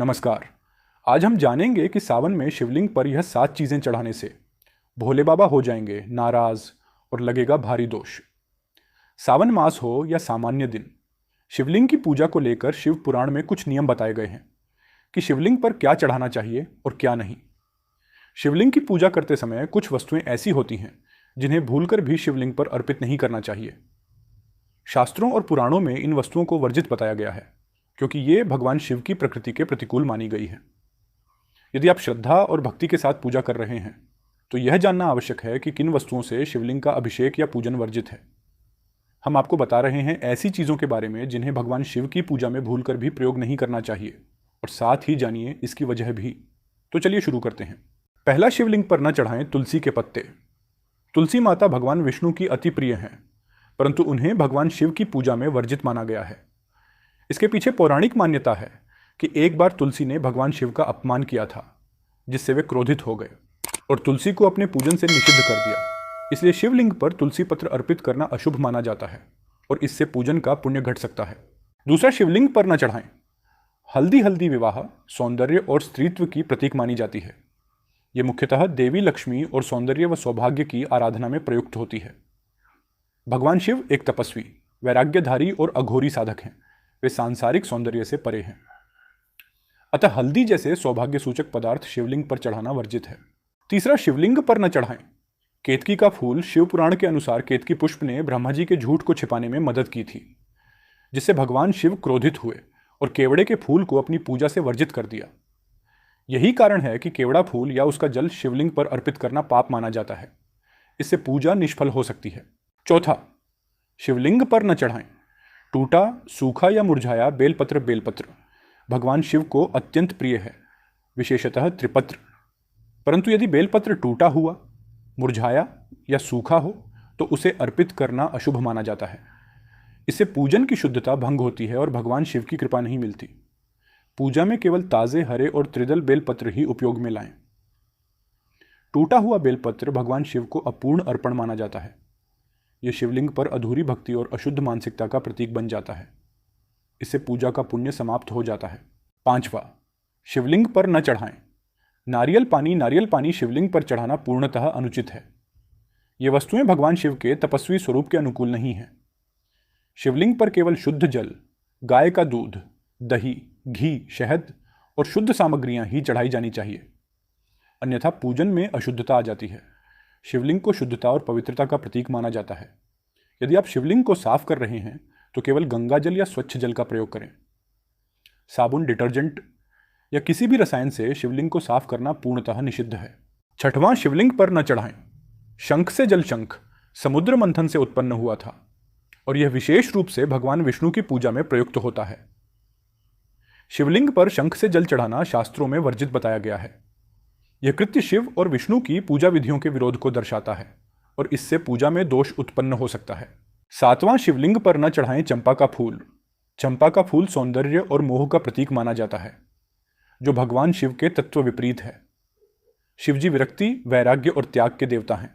नमस्कार। आज हम जानेंगे कि सावन में शिवलिंग पर यह 7 चीजें चढ़ाने से भोले बाबा हो जाएंगे नाराज और लगेगा भारी दोष। सावन मास हो या सामान्य दिन, शिवलिंग की पूजा को लेकर शिव पुराण में कुछ नियम बताए गए हैं कि शिवलिंग पर क्या चढ़ाना चाहिए और क्या नहीं। शिवलिंग की पूजा करते समय कुछ वस्तुएं ऐसी होती हैं जिन्हें भूलकर भी शिवलिंग पर अर्पित नहीं करना चाहिए। शास्त्रों और पुराणों में इन वस्तुओं को वर्जित बताया गया है क्योंकि ये भगवान शिव की प्रकृति के प्रतिकूल मानी गई है। यदि आप श्रद्धा और भक्ति के साथ पूजा कर रहे हैं तो यह जानना आवश्यक है कि किन वस्तुओं से शिवलिंग का अभिषेक या पूजन वर्जित है। हम आपको बता रहे हैं ऐसी चीज़ों के बारे में जिन्हें भगवान शिव की पूजा में भूलकर भी प्रयोग नहीं करना चाहिए, और साथ ही जानिए इसकी वजह भी। तो चलिए शुरू करते हैं। पहला, शिवलिंग पर न चढ़ाएं तुलसी के पत्ते। तुलसी माता भगवान विष्णु की अति प्रिय हैं, परंतु उन्हें भगवान शिव की पूजा में वर्जित माना गया है। इसके पीछे पौराणिक मान्यता है कि एक बार तुलसी ने भगवान शिव का अपमान किया था, जिससे वे क्रोधित हो गए और तुलसी को अपने पूजन से निषिद्ध कर दिया। इसलिए शिवलिंग पर तुलसी पत्र अर्पित करना अशुभ माना जाता है और इससे पूजन का पुण्य घट सकता है। दूसरा, शिवलिंग पर न चढ़ाएं। हल्दी विवाह सौंदर्य और स्त्रीत्व की प्रतीक मानी जाती है। ये मुख्यतः देवी लक्ष्मी और सौंदर्य व सौभाग्य की आराधना में प्रयुक्त होती है। भगवान शिव एक तपस्वी, वैराग्यधारी और अघोरी साधक हैं। वे सांसारिक सौंदर्य से परे हैं, अतः हल्दी जैसे सौभाग्य सूचक पदार्थ शिवलिंग पर चढ़ाना वर्जित है। तीसरा, शिवलिंग पर न चढ़ाएं। केतकी का फूल शिव पुराण के अनुसार केतकी पुष्प ने ब्रह्मा जी के झूठ को छिपाने में मदद की थी, जिससे भगवान शिव क्रोधित हुए और केवड़े के फूल को अपनी पूजा से वर्जित कर दिया। यही कारण है कि केवड़ा फूल या उसका जल शिवलिंग पर अर्पित करना पाप माना जाता है। इससे पूजा निष्फल हो सकती है। चौथा, शिवलिंग पर न चढ़ाएं टूटा, सूखा या मुरझाया बेलपत्र भगवान शिव को अत्यंत प्रिय है, विशेषतः त्रिपत्र। परंतु यदि बेलपत्र टूटा हुआ, मुरझाया या सूखा हो तो उसे अर्पित करना अशुभ माना जाता है। इससे पूजन की शुद्धता भंग होती है और भगवान शिव की कृपा नहीं मिलती। पूजा में केवल ताजे, हरे और त्रिदल बेलपत्र ही उपयोग में लाएं। टूटा हुआ बेलपत्र भगवान शिव को अपूर्ण अर्पण माना जाता है। यह शिवलिंग पर अधूरी भक्ति और अशुद्ध मानसिकता का प्रतीक बन जाता है। इससे पूजा का पुण्य समाप्त हो जाता है। पांचवा, शिवलिंग पर न चढ़ाएं। नारियल पानी शिवलिंग पर चढ़ाना पूर्णतः अनुचित है। ये वस्तुएं भगवान शिव के तपस्वी स्वरूप के अनुकूल नहीं हैं। शिवलिंग पर केवल शुद्ध जल, गाय का दूध, दही, घी, शहद और शुद्ध सामग्रियां ही चढ़ाई जानी चाहिए, अन्यथा पूजन में अशुद्धता आ जाती है। शिवलिंग को शुद्धता और पवित्रता का प्रतीक माना जाता है। यदि आप शिवलिंग को साफ कर रहे हैं तो केवल गंगा जल या स्वच्छ जल का प्रयोग करें। साबुन, डिटर्जेंट या किसी भी रसायन से शिवलिंग को साफ करना पूर्णतः निषिद्ध है। छठवां, शिवलिंग पर न चढ़ाएं। शंख से जल शंख समुद्र मंथन से उत्पन्न हुआ था और यह विशेष रूप से भगवान विष्णु की पूजा में प्रयुक्त होता है। शिवलिंग पर शंख से जल चढ़ाना शास्त्रों में वर्जित बताया गया है। यह कृत्य शिव और विष्णु की पूजा विधियों के विरोध को दर्शाता है और इससे पूजा में दोष उत्पन्न हो सकता है। सातवां, शिवलिंग पर न चढ़ाएं चंपा का फूल। चंपा का फूल सौंदर्य और मोह का प्रतीक माना जाता है, जो भगवान शिव के तत्व विपरीत है। शिवजी विरक्ति, वैराग्य और त्याग के देवता हैं।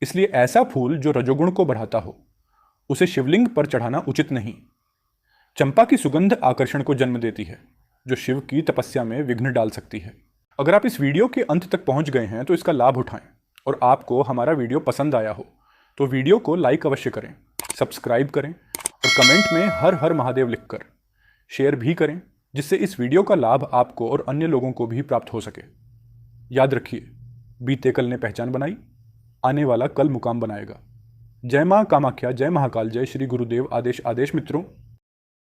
इसलिए ऐसा फूल जो रजोगुण को बढ़ाता हो उसे शिवलिंग पर चढ़ाना उचित नहीं। चंपा की सुगंध आकर्षण को जन्म देती है, जो शिव की तपस्या में विघ्न डाल सकती है। अगर आप इस वीडियो के अंत तक पहुंच गए हैं तो इसका लाभ उठाएं, और आपको हमारा वीडियो पसंद आया हो तो वीडियो को लाइक अवश्य करें, सब्सक्राइब करें और कमेंट में हर हर महादेव लिखकर शेयर भी करें, जिससे इस वीडियो का लाभ आपको और अन्य लोगों को भी प्राप्त हो सके। याद रखिए, बीते कल ने पहचान बनाई, आने वाला कल मुकाम बनाएगा। जय मां कामाख्या, जय महाकाल, जय श्री गुरुदेव। आदेश आदेश मित्रों।